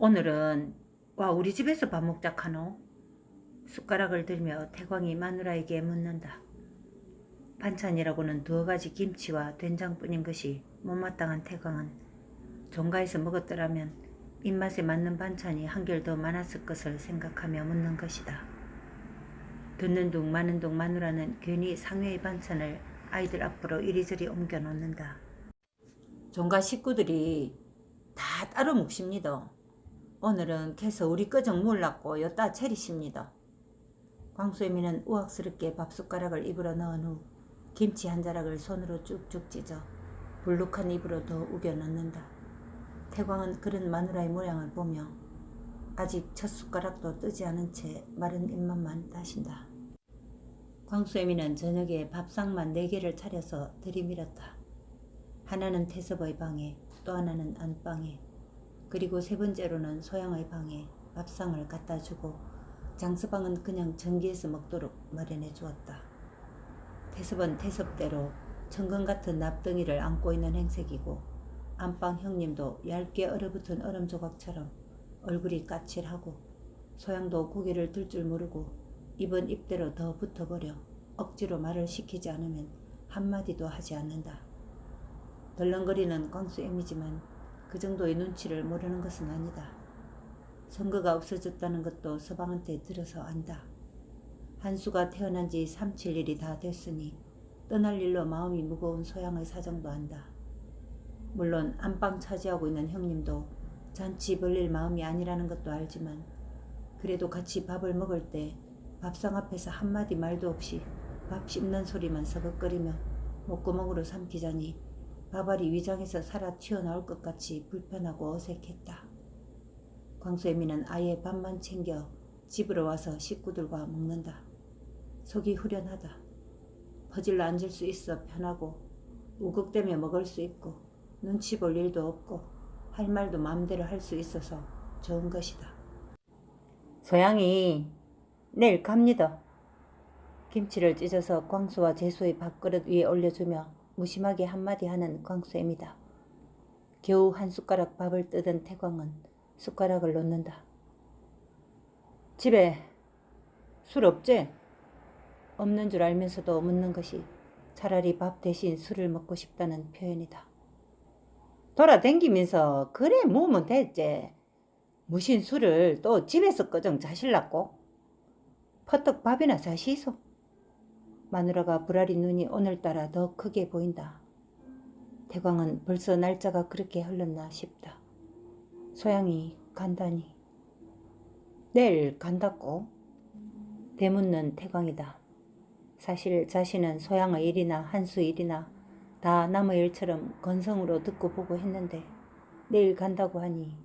오늘은 와 우리 집에서 밥 먹자 카노? 숟가락을 들며 태광이 마누라에게 묻는다. 반찬이라고는 두어 가지 김치와 된장뿐인 것이 못마땅한 태광은 종가에서 먹었더라면 입맛에 맞는 반찬이 한결 더 많았을 것을 생각하며 묻는 것이다. 듣는 둥 마는 둥 마누라는 괜히 상회의 반찬을 아이들 앞으로 이리저리 옮겨 놓는다. 종가 식구들이 다 따로 묵십니다. 오늘은 캐서 우리 거정 몰랐고 여따 차리십니다. 광수애미는 우악스럽게 밥숟가락을 입으로 넣은 후 김치 한 자락을 손으로 쭉쭉 찢어 불룩한 입으로 더 우겨 넣는다. 태광은 그런 마누라의 모양을 보며 아직 첫 숟가락도 뜨지 않은 채 마른 입맛만 다신다. 광수애미는 저녁에 밥상만 4개를 차려서 들이밀었다. 하나는 태섭의 방에, 또 하나는 안방에, 그리고 세 번째로는 소양의 방에 밥상을 갖다 주고 장서방은 그냥 전기에서 먹도록 마련해 주었다. 태섭은 태섭대로 천근 같은 납덩이를 안고 있는 행색이고 안방 형님도 얇게 얼어붙은 얼음 조각처럼 얼굴이 까칠하고 소양도 고개를 들 줄 모르고 입은 입대로 더 붙어버려 억지로 말을 시키지 않으면 한마디도 하지 않는다. 덜렁거리는 광수애미지만 그 정도의 눈치를 모르는 것은 아니다. 선거가 없어졌다는 것도 서방한테 들어서 안다. 한수가 태어난 지 3, 7일이 다 됐으니 떠날 일로 마음이 무거운 소양의 사정도 안다. 물론 안방 차지하고 있는 형님도 잔치 벌릴 마음이 아니라는 것도 알지만 그래도 같이 밥을 먹을 때 밥상 앞에서 한마디 말도 없이 밥 씹는 소리만 서걱거리며 목구멍으로 삼키자니 밥알이 위장에서 살아 튀어나올 것 같이 불편하고 어색했다. 광수애미는 아예 밥만 챙겨 집으로 와서 식구들과 먹는다. 속이 후련하다. 퍼질러 앉을 수 있어 편하고 우걱대며 먹을 수 있고 눈치 볼 일도 없고 할 말도 마음대로 할 수 있어서 좋은 것이다. 소양이 내일 갑니다. 김치를 찢어서 광수와 재수의 밥그릇 위에 올려주며 무심하게 한마디 하는 광수애미다. 겨우 한 숟가락 밥을 뜯은 태광은 숟가락을 놓는다. 집에 술 없지? 없는 줄 알면서도 묻는 것이 차라리 밥 대신 술을 먹고 싶다는 표현이다. 돌아댕기면서 그래 모으면 됐지. 무신 술을 또 집에서 꺼정 자실라고? 퍼뜩 밥이나 사시소. 마누라가 불알인 눈이 오늘따라 더 크게 보인다. 태광은 벌써 날짜가 그렇게 흘렀나 싶다. 소양이 간다니. 내일 간다고? 되묻는 태광이다. 사실 자신은 소양의 일이나 한수 일이나 다 남의 일처럼 건성으로 듣고 보고 했는데 내일 간다고 하니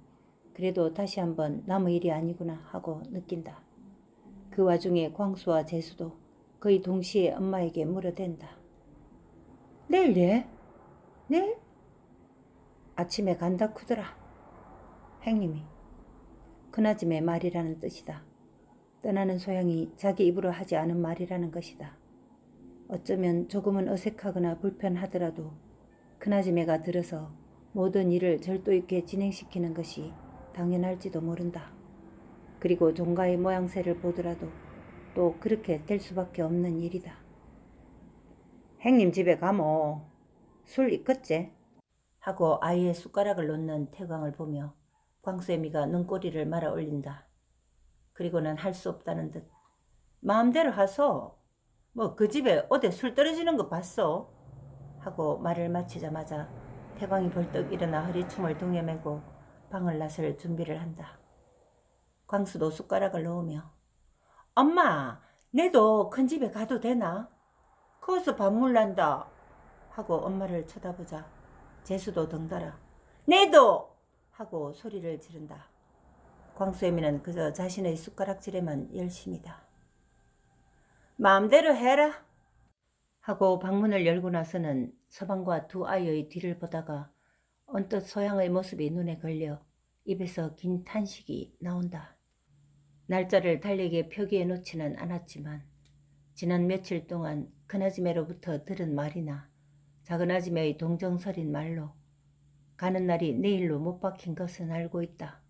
그래도 다시 한번 남의 일이 아니구나 하고 느낀다. 그 와중에 광수와 재수도 거의 동시에 엄마에게 물어댄다. 내일 예? 내일? 아침에 간다 쿠더라. 행님이. 그나짐의 말이라는 뜻이다. 떠나는 소양이 자기 입으로 하지 않은 말이라는 것이다. 어쩌면 조금은 어색하거나 불편하더라도 그나짐애가 들어서 모든 일을 절도 있게 진행시키는 것이 당연할지도 모른다. 그리고 종가의 모양새를 보더라도 또 그렇게 될 수밖에 없는 일이다. 행님 집에 가모 술 있겠지? 하고 아이의 숟가락을 놓는 태광을 보며 광수애미가 눈꼬리를 말아 올린다. 그리고는 할 수 없다는 듯 마음대로 하소. 뭐 그 집에 어디 술 떨어지는 거 봤어? 하고 말을 마치자마자 태광이 벌떡 일어나 허리춤을 동여매고 방을 나설 준비를 한다. 광수도 숟가락을 놓으며 엄마 내도 큰 집에 가도 되나? 거기서 밥 물란다 하고 엄마를 쳐다보자 재수도 덩달아 내도! 하고 소리를 지른다. 광수애미는 그저 자신의 숟가락질에만 열심이다. 마음대로 해라 하고 방문을 열고 나서는 서방과 두 아이의 뒤를 보다가 언뜻 소양의 모습이 눈에 걸려 입에서 긴 탄식이 나온다. 날짜를 달리게 표기해 놓지는 않았지만 지난 며칠 동안 큰아지매로부터 들은 말이나 작은아지매의 동정설인 말로 가는 날이 내일로 못 박힌 것은 알고 있다.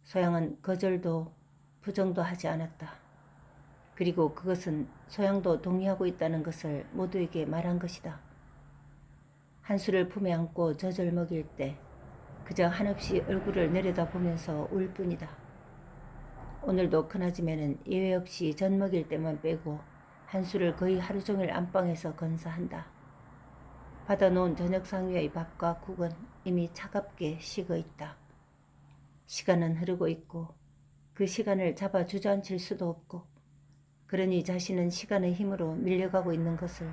소양은 거절도 부정도 하지 않았다. 그리고 그것은 소양도 동의하고 있다는 것을 모두에게 말한 것이다. 한수를 품에 안고 젖을 먹일 때 그저 한없이 얼굴을 내려다보면서 울 뿐이다. 오늘도 큰아줌매는 예외 없이 젖 먹일 때만 빼고 한수를 거의 하루 종일 안방에서 건사한다. 받아놓은 저녁 상위의 밥과 국은 이미 차갑게 식어 있다. 시간은 흐르고 있고 그 시간을 잡아 주저앉힐 수도 없고 그러니 자신은 시간의 힘으로 밀려가고 있는 것을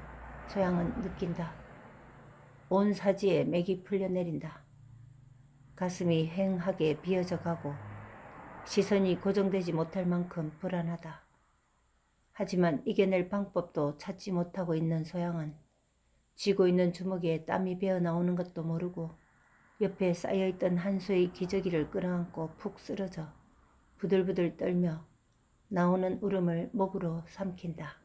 소양은 느낀다. 온 사지에 맥이 풀려내린다. 가슴이 휑하게 비어져 가고 시선이 고정되지 못할 만큼 불안하다. 하지만 이겨낼 방법도 찾지 못하고 있는 소양은 쥐고 있는 주먹에 땀이 배어 나오는 것도 모르고 옆에 쌓여있던 한수의 기저귀를 끌어안고 푹 쓰러져 부들부들 떨며 나오는 울음을 목으로 삼킨다.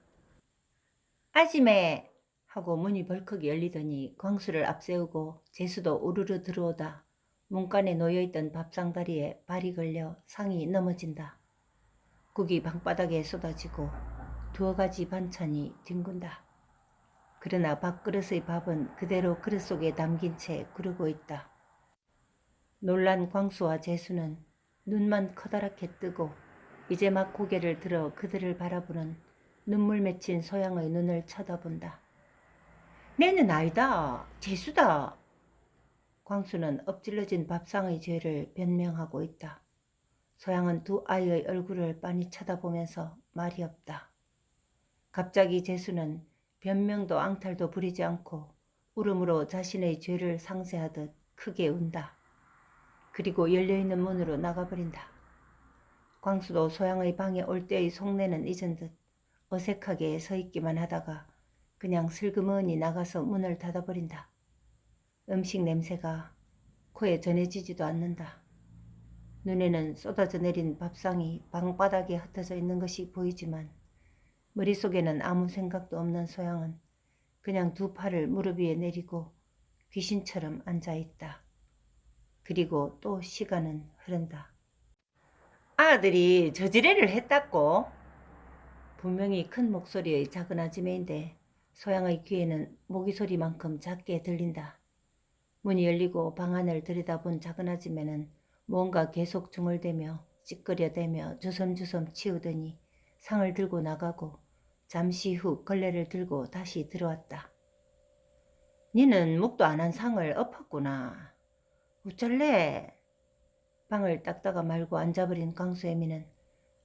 아지매! 하고 문이 벌컥 열리더니 광수를 앞세우고 재수도 우르르 들어오다 문간에 놓여있던 밥상다리에 발이 걸려 상이 넘어진다. 국이 방바닥에 쏟아지고 두어 가지 반찬이 뒹군다. 그러나 밥그릇의 밥은 그대로 그릇 속에 담긴 채 구르고 있다. 놀란 광수와 재수는 눈만 커다랗게 뜨고 이제 막 고개를 들어 그들을 바라보는 눈물 맺힌 소양의 눈을 쳐다본다. 내는 아니다. 재수다. 광수는 엎질러진 밥상의 죄를 변명하고 있다. 소양은 두 아이의 얼굴을 빤히 쳐다보면서 말이 없다. 갑자기 재수는 변명도 앙탈도 부리지 않고 울음으로 자신의 죄를 상세하듯 크게 운다. 그리고 열려있는 문으로 나가버린다. 광수도 소양의 방에 올 때의 속내는 잊은 듯 어색하게 서있기만 하다가 그냥 슬그머니 나가서 문을 닫아버린다. 음식 냄새가 코에 전해지지도 않는다. 눈에는 쏟아져 내린 밥상이 방바닥에 흩어져 있는 것이 보이지만 머릿속에는 아무 생각도 없는 소양은 그냥 두 팔을 무릎 위에 내리고 귀신처럼 앉아있다. 그리고 또 시간은 흐른다. 아들이 저지레를 했다고? 분명히 큰 목소리의 작은 아지매인데 소양의 귀에는 모기 소리만큼 작게 들린다. 문이 열리고 방 안을 들여다본 작은 아지매는 뭔가 계속 중얼대며 찌끄려대며 주섬주섬 치우더니 상을 들고 나가고 잠시 후 걸레를 들고 다시 들어왔다. 니는 묵도 안 한 상을 엎었구나. 어쩔래? 방을 닦다가 말고 앉아버린 광수애미는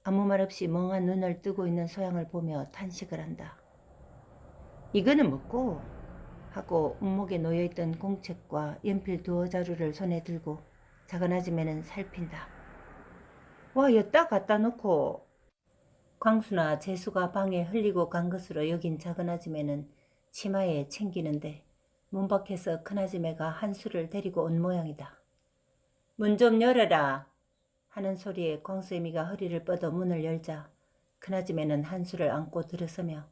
아무 말 없이 멍한 눈을 뜨고 있는 소양을 보며 탄식을 한다. 이거는 뭐고? 하고 운목에 놓여있던 공책과 연필 두어 자루를 손에 들고 작은 아줌매는 살핀다. 와, 여따 갖다 놓고. 광수나 재수가 방에 흘리고 간 것으로 여긴 작은 아줌매는 치마에 챙기는데 문 밖에서 큰 아줌매가 한수를 데리고 온 모양이다. 문 좀 열어라 하는 소리에 광수애미가 허리를 뻗어 문을 열자 큰 아줌매는 한수를 안고 들어서며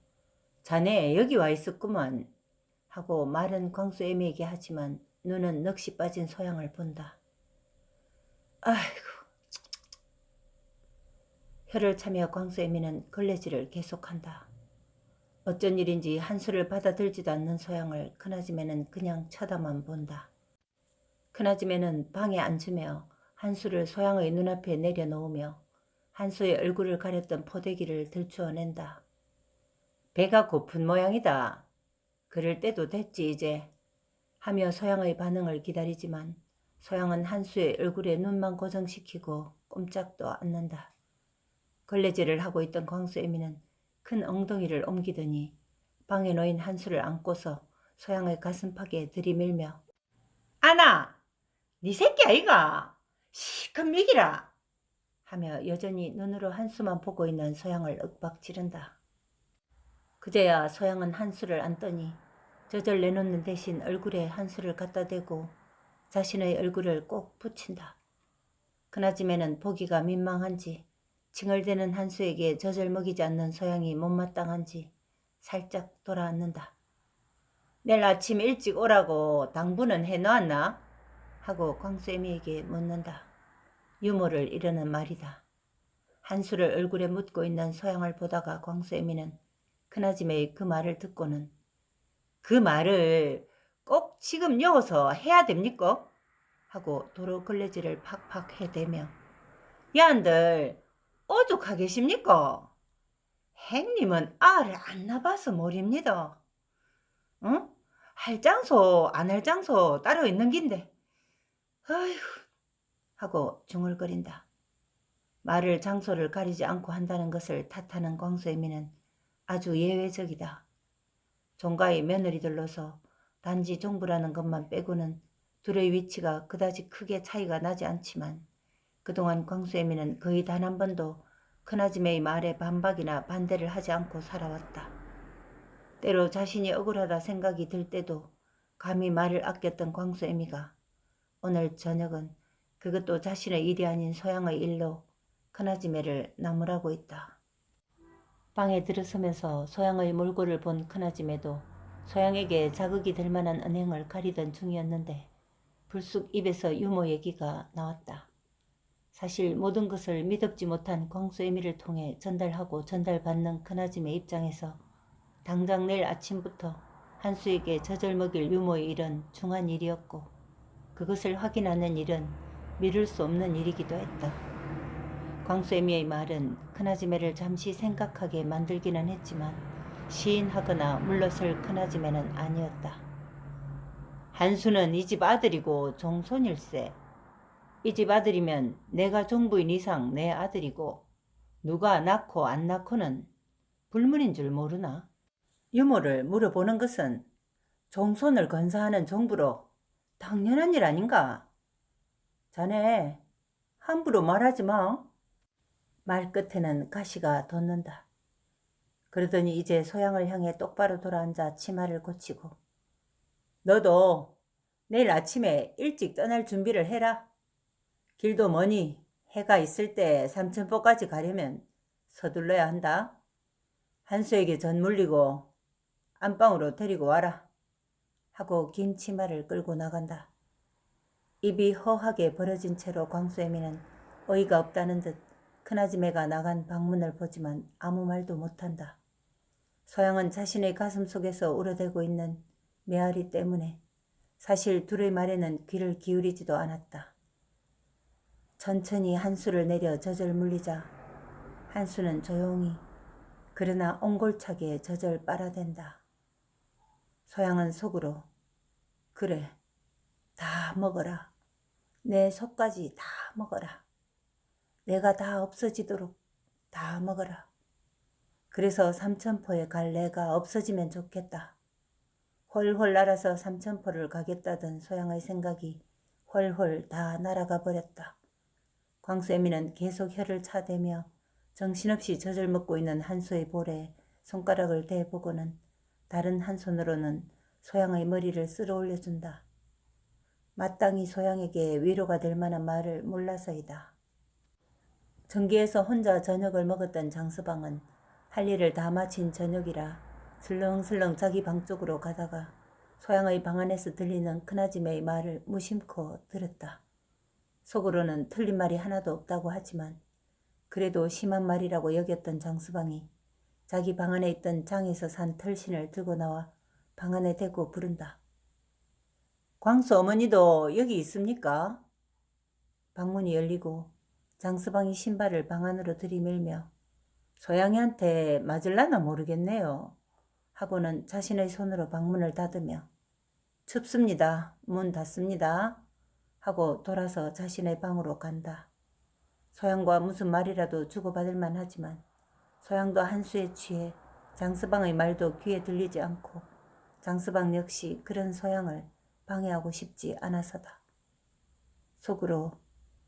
자네 여기 와 있었구먼 하고 말은 광수애미에게 하지만 눈은 넋이 빠진 소양을 본다. 아이고. 혀를 차며 광수애미는 걸레질을 계속한다. 어쩐 일인지 한수를 받아들지도 않는 소양을 큰아줌매는 그냥 쳐다만 본다. 큰아줌매는 방에 앉으며 한수를 소양의 눈앞에 내려놓으며 한수의 얼굴을 가렸던 포대기를 들추어낸다. 배가 고픈 모양이다. 그럴 때도 됐지 이제 하며 소양의 반응을 기다리지만 소양은 한수의 얼굴에 눈만 고정시키고 꼼짝도 않는다. 걸레질을 하고 있던 광수애미는 큰 엉덩이를 옮기더니 방에 놓인 한수를 안고서 소양의 가슴팍에 들이밀며 아나! 네 새끼 아이가! 시컷 먹이라! 하며 여전히 눈으로 한수만 보고 있는 소양을 윽박지른다. 그제야 소양은 한수를 안더니 젖을 내놓는 대신 얼굴에 한수를 갖다 대고 자신의 얼굴을 꼭 붙인다. 그나짐에는 보기가 민망한지 칭얼대는 한수에게 젖을 먹이지 않는 소양이 못마땅한지 살짝 돌아앉는다. 내일 아침 일찍 오라고 당부는 해놓았나? 하고 광수애미에게 묻는다. 유머를 이르는 말이다. 한수를 얼굴에 묻고 있는 소양을 보다가 광수애미는 큰아줌의 그 말을 듣고는 그 말을 꼭 지금 여기서 해야 됩니까? 하고 도로 걸레질을 팍팍 해대며 야한들 오죽하 계십니까? 행님은 알을 안 낳아봐서 모릅니다. 응? 할 장소 안 할 장소 따로 있는 긴데 아휴 하고 중얼거린다. 말을 장소를 가리지 않고 한다는 것을 탓하는 광수애미는 아주 예외적이다. 종가의 며느리들로서 단지 종부라는 것만 빼고는 둘의 위치가 그다지 크게 차이가 나지 않지만 그동안 광수애미는 거의 단 한 번도 큰아줌의 말에 반박이나 반대를 하지 않고 살아왔다. 때로 자신이 억울하다 생각이 들 때도 감히 말을 아꼈던 광수애미가 오늘 저녁은 그것도 자신의 일이 아닌 소양의 일로 큰아지매를 나무라고 있다. 방에 들어서면서 소양의 몰골을 본 큰아지매도 소양에게 자극이 될 만한 언행을 가리던 중이었는데 불쑥 입에서 유모 얘기가 나왔다. 사실 모든 것을 미덥지 못한 광수애미를 통해 전달하고 전달받는 큰아지매 입장에서 당장 내일 아침부터 한수에게 젖을 먹일 유모의 일은 중한 일이었고 그것을 확인하는 일은 미룰 수 없는 일이기도 했다. 광수애미의 말은 큰아지매를 잠시 생각하게 만들기는 했지만 시인하거나 물러설 큰아지매는 아니었다. 한수는 이 집 아들이고 종손일세. 이 집 아들이면 내가 종부인 이상 내 아들이고 누가 낳고 안 낳고는 불문인 줄 모르나? 유모를 물어보는 것은 종손을 건사하는 종부로 당연한 일 아닌가? 자네 함부로 말하지 마. 말 끝에는 가시가 돋는다. 그러더니 이제 소양을 향해 똑바로 돌아앉아 치마를 고치고 너도 내일 아침에 일찍 떠날 준비를 해라. 길도 머니 해가 있을 때 삼천포까지 가려면 서둘러야 한다. 한수에게 전 물리고 안방으로 데리고 와라. 하고 긴 치마를 끌고 나간다. 입이 허하게 벌어진 채로 광수애미는 어이가 없다는 듯 큰아지매가 나간 방문을 보지만 아무 말도 못한다. 소양은 자신의 가슴 속에서 우러대고 있는 메아리 때문에 사실 둘의 말에는 귀를 기울이지도 않았다. 천천히 한수를 내려 젖을 물리자 한수는 조용히 그러나 옹골차게 젖을 빨아댄다. 소양은 속으로 그래 다 먹어라. 내 속까지 다 먹어라. 내가 다 없어지도록 다 먹어라. 그래서 삼천포에 갈 내가 없어지면 좋겠다. 훨훨 날아서 삼천포를 가겠다던 소양의 생각이 훨훨 다 날아가 버렸다. 광수애미는 계속 혀를 차대며 정신없이 젖을 먹고 있는 한수의 볼에 손가락을 대보고는 다른 한 손으로는 소양의 머리를 쓸어 올려준다. 마땅히 소양에게 위로가 될 만한 말을 몰라서이다. 정기에서 혼자 저녁을 먹었던 장서방은 할 일을 다 마친 저녁이라 슬렁슬렁 자기 방 쪽으로 가다가 소양의 방 안에서 들리는 큰아지매의 말을 무심코 들었다. 속으로는 틀린 말이 하나도 없다고 하지만 그래도 심한 말이라고 여겼던 장서방이 자기 방 안에 있던 장에서 산 털신을 들고 나와 방 안에 대고 부른다. 광수 어머니도 여기 있습니까? 방문이 열리고 장서방이 신발을 방 안으로 들이밀며 소양이한테 맞을라나 모르겠네요. 하고는 자신의 손으로 방문을 닫으며 춥습니다. 문 닫습니다. 하고 돌아서 자신의 방으로 간다. 소양과 무슨 말이라도 주고받을 만하지만 소양도 한수에 취해 장서방의 말도 귀에 들리지 않고 장서방 역시 그런 소양을 방해하고 싶지 않아서다. 속으로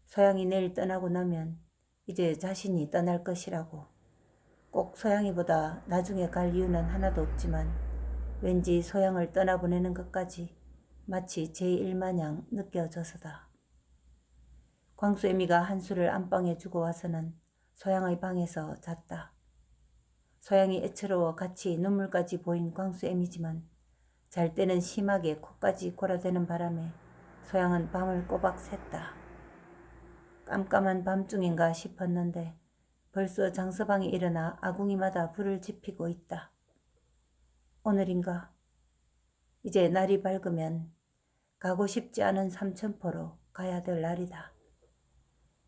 소양이 내일 떠나고 나면 이제 자신이 떠날 것이라고 꼭 소양이보다 나중에 갈 이유는 하나도 없지만 왠지 소양을 떠나보내는 것까지 마치 제 일마냥 느껴져서다. 광수애미가 한수를 안방에 주고 와서는 소양의 방에서 잤다. 소양이 애처로워 같이 눈물까지 보인 광수애미지만 잘 때는 심하게 코까지 골아대는 바람에 소양은 밤을 꼬박 샜다. 깜깜한 밤중인가 싶었는데 벌써 장서방이 일어나 아궁이마다 불을 지피고 있다. 오늘인가? 이제 날이 밝으면 가고 싶지 않은 삼천포로 가야 될 날이다.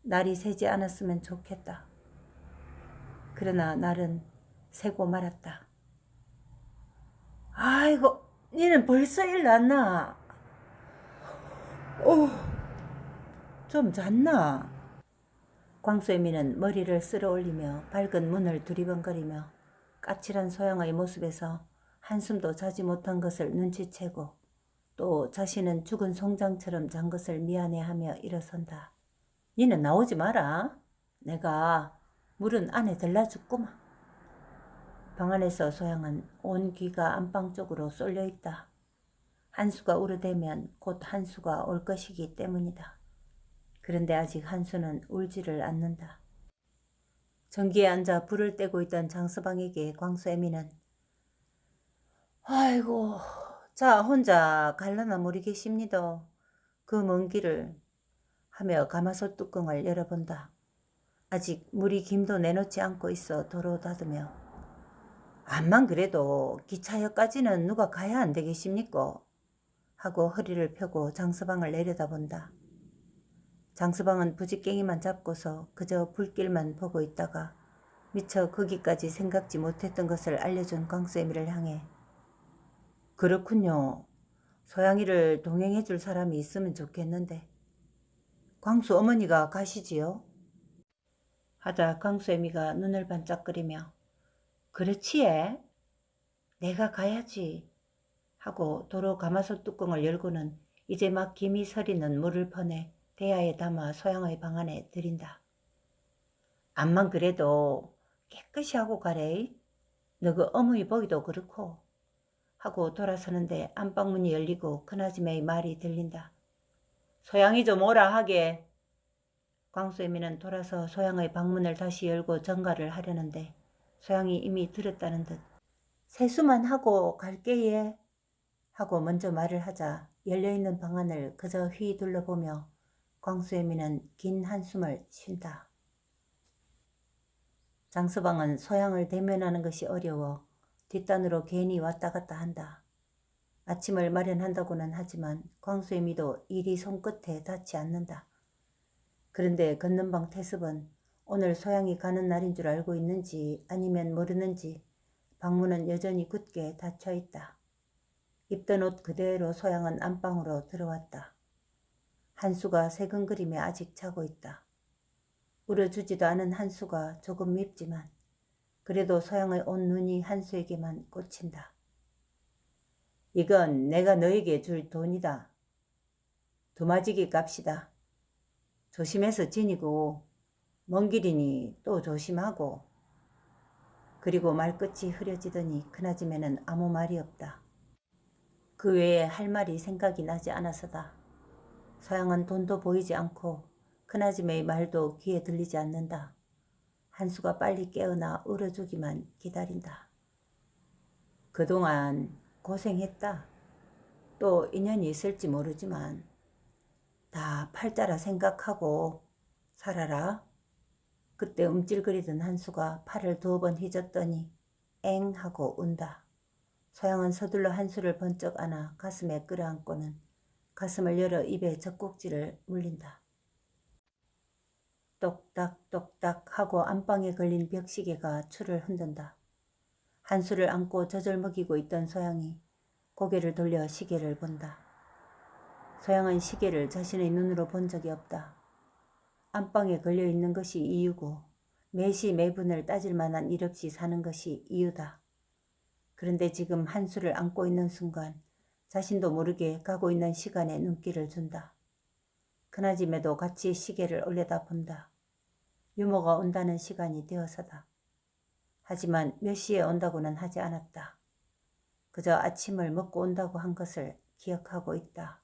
날이 새지 않았으면 좋겠다. 그러나 날은 새고 말았다. 아이고, 니는 벌써 일났나? 좀 잤나? 광수애미는 머리를 쓸어 올리며 밝은 문을 두리번거리며 까칠한 소양의 모습에서 한숨도 자지 못한 것을 눈치채고 또 자신은 죽은 송장처럼 잔 것을 미안해하며 일어선다. 니는 나오지 마라. 내가 물은 안에 들라죽구만. 방 안에서 소양은 온 귀가 안방 쪽으로 쏠려 있다. 한수가 우르대면 곧 한수가 올 것이기 때문이다. 그런데 아직 한수는 울지를 않는다. 전기에 앉아 불을 떼고 있던 장서방에게 광수애미는 아이고, 자 혼자 갈라나 모르겠습니다. 그 먼 길을 하며 가마솥 뚜껑을 열어본다. 아직 물이 김도 내놓지 않고 있어 도로 닫으며 암만 그래도 기차역까지는 누가 가야 안 되겠습니까? 하고 허리를 펴고 장서방을 내려다본다. 장서방은 부지깽이만 잡고서 그저 불길만 보고 있다가 미처 거기까지 생각지 못했던 것을 알려준 광수애미를 향해 그렇군요. 소양이를 동행해 줄 사람이 있으면 좋겠는데 광수 어머니가 가시지요? 하자 광수애미가 눈을 반짝거리며 그렇지에? 내가 가야지 하고 도로 가마솥 뚜껑을 열고는 이제 막 김이 서리는 물을 퍼내 대야에 담아 소양의 방 안에 들인다. 암만 그래도 깨끗이 하고 가래. 너그 어머니 보기도 그렇고 하고 돌아서는데 안방문이 열리고 큰아줌마의 말이 들린다. 소양이 좀 오라 하게. 광수애미는 돌아서 소양의 방문을 다시 열고 전가를 하려는데 소양이 이미 들었다는 듯 세수만 하고 갈게 예 하고 먼저 말을 하자 열려있는 방 안을 그저 휘 둘러보며 광수애미는 긴 한숨을 쉰다. 장서방은 소양을 대면하는 것이 어려워 뒷단으로 괜히 왔다 갔다 한다. 아침을 마련한다고는 하지만 광수애미도 일이 손끝에 닿지 않는다. 그런데 걷는방 태습은 오늘 소양이 가는 날인 줄 알고 있는지 아니면 모르는지 방문은 여전히 굳게 닫혀 있다. 입던 옷 그대로 소양은 안방으로 들어왔다. 한수가 새근그림에 아직 자고 있다. 울어주지도 않은 한수가 조금 밉지만 그래도 소양의 온 눈이 한수에게만 꽂힌다. 이건 내가 너에게 줄 돈이다. 두마지기 값이다. 조심해서 지니고 먼 길이니 또 조심하고. 그리고 말끝이 흐려지더니 큰아줌매는 아무 말이 없다. 그 외에 할 말이 생각이 나지 않아서다. 소양은 돈도 보이지 않고 큰아줌매의 말도 귀에 들리지 않는다. 한수가 빨리 깨어나 울어주기만 기다린다. 그동안 고생했다. 또 인연이 있을지 모르지만 다 팔자라 생각하고 살아라. 그때 움찔거리던 한수가 팔을 2번 휘젓더니 엥 하고 운다. 소양은 서둘러 한수를 번쩍 안아 가슴에 끌어안고는 가슴을 열어 입에 젖꼭지를 물린다. 똑딱똑딱 하고 안방에 걸린 벽시계가 줄을 흔든다. 한수를 안고 젖을 먹이고 있던 소양이 고개를 돌려 시계를 본다. 소양은 시계를 자신의 눈으로 본 적이 없다. 안방에 걸려있는 것이 이유고 매시 매분을 따질 만한 일 없이 사는 것이 이유다. 그런데 지금 한수를 안고 있는 순간 자신도 모르게 가고 있는 시간에 눈길을 준다. 큰아줌매도 같이 시계를 올려다본다. 유모가 온다는 시간이 되어서다. 하지만 몇 시에 온다고는 하지 않았다. 그저 아침을 먹고 온다고 한 것을 기억하고 있다.